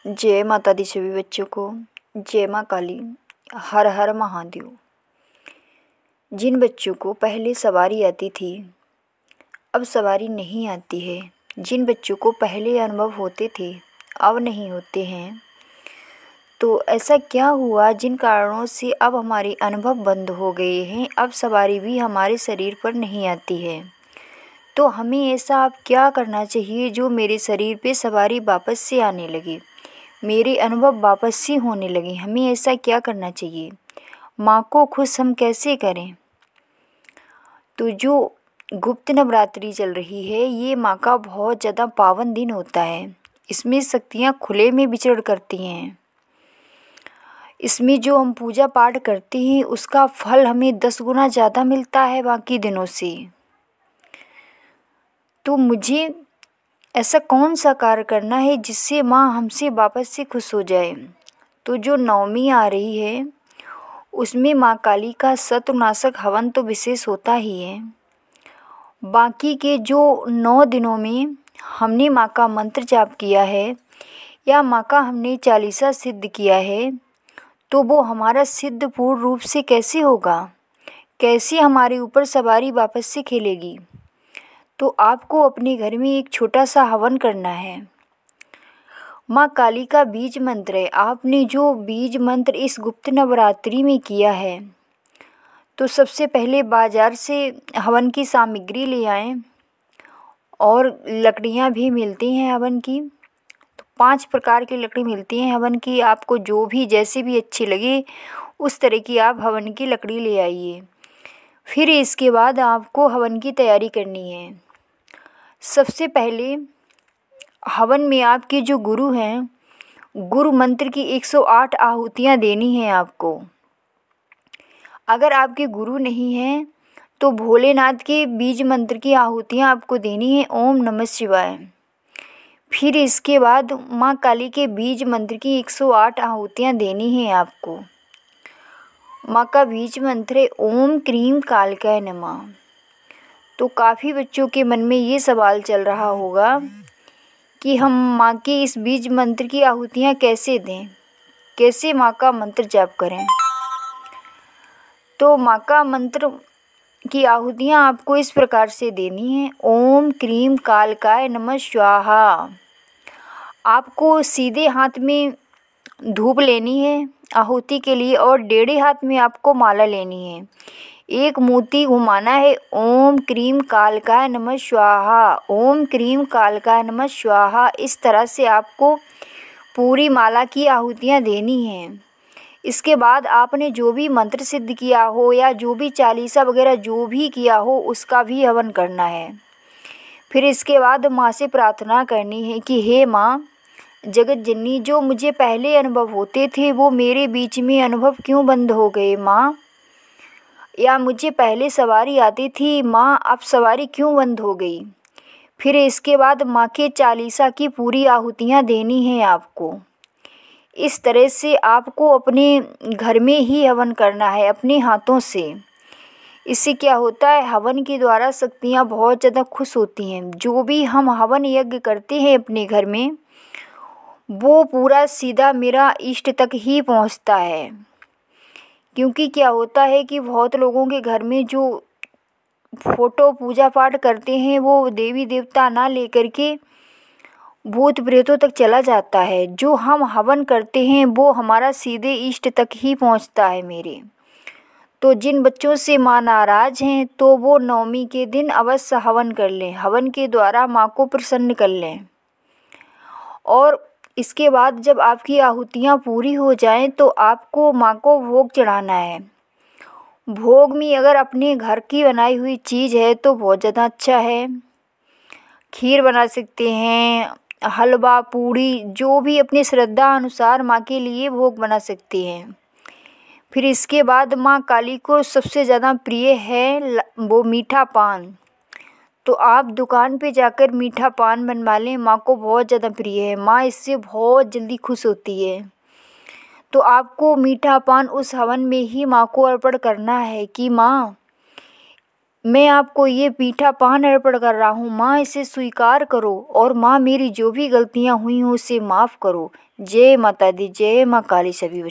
जय माता दी सभी बच्चों को। जय माँ काली। हर हर महादेव। जिन बच्चों को पहले सवारी आती थी अब सवारी नहीं आती है, जिन बच्चों को पहले अनुभव होते थे अब नहीं होते हैं, तो ऐसा क्या हुआ जिन कारणों से अब हमारे अनुभव बंद हो गए हैं, अब सवारी भी हमारे शरीर पर नहीं आती है। तो हमें ऐसा अब क्या करना चाहिए जो मेरे शरीर पे सवारी वापस से आने लगे, मेरे अनुभव वापस से होने लगे। हमें ऐसा क्या करना चाहिए, माँ को खुश हम कैसे करें। तो जो गुप्त नवरात्रि चल रही है ये माँ का बहुत ज़्यादा पावन दिन होता है। इसमें शक्तियाँ खुले में विचरण करती हैं। इसमें जो हम पूजा पाठ करते हैं उसका फल हमें 10 गुना ज़्यादा मिलता है बाकी दिनों से। तो मुझे ऐसा कौन सा कार्य करना है जिससे माँ हमसे वापस से खुश हो जाए। तो जो नवमी आ रही है उसमें माँ काली का शत्रुनाशक हवन तो विशेष होता ही है। बाकी के जो 9 दिनों में हमने माँ का मंत्र जाप किया है या माँ का हमने चालीसा सिद्ध किया है, तो वो हमारा सिद्ध पूर्ण रूप से कैसे होगा, कैसे हमारे ऊपर सवारी वापस से खेलेगी। तो आपको अपने घर में एक छोटा सा हवन करना है। माँ काली का बीज मंत्र है। आपने जो बीज मंत्र इस गुप्त नवरात्रि में किया है, तो सबसे पहले बाज़ार से हवन की सामग्री ले आएं और लकड़ियाँ भी मिलती हैं हवन की। तो 5 प्रकार की लकड़ी मिलती हैं हवन की। आपको जो भी जैसे भी अच्छी लगे उस तरह की आप हवन की लकड़ी ले आइए। फिर इसके बाद आपको हवन की तैयारी करनी है। सबसे पहले हवन में आपके जो गुरु हैं, गुरु मंत्र की 108 आहुतियाँ देनी हैं आपको। अगर आपके गुरु नहीं हैं तो भोलेनाथ के बीज मंत्र की आहुतियाँ आपको देनी है। ओम नमः शिवाय। फिर इसके बाद माँ काली के बीज मंत्र की 108 आहुतियाँ देनी हैं आपको। माँ का बीज मंत्र है ओम क्रीम कालकाय नमः। तो काफ़ी बच्चों के मन में ये सवाल चल रहा होगा कि हम माँ के इस बीज मंत्र की आहुतियाँ कैसे दें, कैसे माँ का मंत्र जाप करें। तो माँ का मंत्र की आहुतियाँ आपको इस प्रकार से देनी है। ओम क्रीम कालकाय नमः स्वाहा। आपको सीधे हाथ में धूप लेनी है आहुति के लिए और डेढ़े हाथ में आपको माला लेनी है। एक मोती घुमाना है। ओम क्रीम कालकाय नमः स्वाहा, ओम क्रीम कालकाय नमः स्वाहा। इस तरह से आपको पूरी माला की आहुतियाँ देनी हैं। इसके बाद आपने जो भी मंत्र सिद्ध किया हो या जो भी चालीसा वगैरह जो भी किया हो उसका भी हवन करना है। फिर इसके बाद माँ से प्रार्थना करनी है कि हे माँ जगत जननी, जो मुझे पहले अनुभव होते थे वो मेरे बीच में अनुभव क्यों बंद हो गए माँ, या मुझे पहले सवारी आती थी माँ अब सवारी क्यों बंद हो गई। फिर इसके बाद माँ के चालीसा की पूरी आहुतियाँ देनी हैं आपको। इस तरह से आपको अपने घर में ही हवन करना है अपने हाथों से। इससे क्या होता है, हवन के द्वारा शक्तियाँ बहुत ज़्यादा खुश होती हैं। जो भी हम हवन यज्ञ करते हैं अपने घर में वो पूरा सीधा मेरा इष्ट तक ही पहुँचता है। क्योंकि क्या होता है कि बहुत लोगों के घर में जो फोटो पूजा पाठ करते हैं वो देवी देवता ना लेकर के भूत प्रेतों तक चला जाता है। जो हम हवन करते हैं वो हमारा सीधे इष्ट तक ही पहुंचता है मेरे। तो जिन बच्चों से माँ नाराज़ हैं तो वो नवमी के दिन अवश्य हवन कर लें, हवन के द्वारा माँ को प्रसन्न कर लें। और इसके बाद जब आपकी आहुतियाँ पूरी हो जाएं तो आपको माँ को भोग चढ़ाना है। भोग में अगर अपने घर की बनाई हुई चीज़ है तो बहुत ज़्यादा अच्छा है। खीर बना सकते हैं, हलवा पूड़ी जो भी अपनी श्रद्धा अनुसार माँ के लिए भोग बना सकते हैं। फिर इसके बाद माँ काली को सबसे ज़्यादा प्रिय है वो मीठा पान। तो आप दुकान पे जाकर मीठा पान बनवा लें, माँ को बहुत ज़्यादा प्रिय है। माँ इससे बहुत जल्दी खुश होती है। तो आपको मीठा पान उस हवन में ही माँ को अर्पण करना है कि माँ मैं आपको ये मीठा पान अर्पण कर रहा हूँ। माँ, इसे स्वीकार करो और माँ मेरी जो भी गलतियाँ हुई हों उसे माफ़ करो। जय माता दी, जय माँ काली। सभी